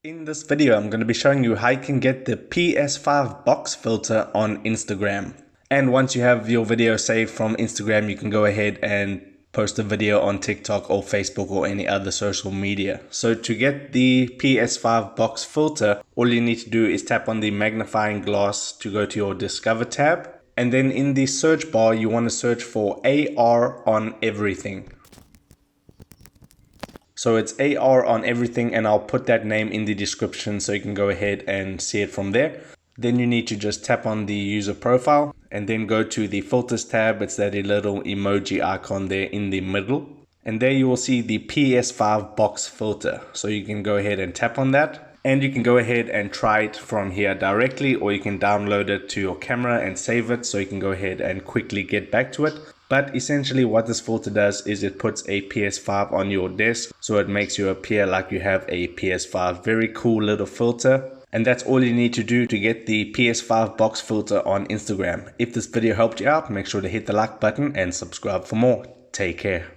In this video, I'm going to be showing you how you can get the PS5 box filter on Instagram. And once you have your video saved from Instagram, you can go ahead and post a video on TikTok or Facebook or any other social media. So to get the PS5 box filter, all you need to do is tap on the magnifying glass to go to your Discover tab. And then in the search bar, you want to search for AR on everything. So it's AR on everything, and I'll put that name in the description so you can go ahead and see it from there. Then you need to just tap on the user profile and then go to the filters tab. It's that little emoji icon there in the middle. And there you will see the PS5 box filter. So you can go ahead and tap on that. And you can go ahead and try it from here directly, or you can download it to your camera and save it so you can go ahead and quickly get back to it. But essentially what this filter does is it puts a PS5 on your desk, so it makes you appear like you have a PS5. Very cool little filter. And that's all you need to do to get the PS5 box filter on Instagram. If this video helped you out, make sure to hit the like button and subscribe for more. Take care.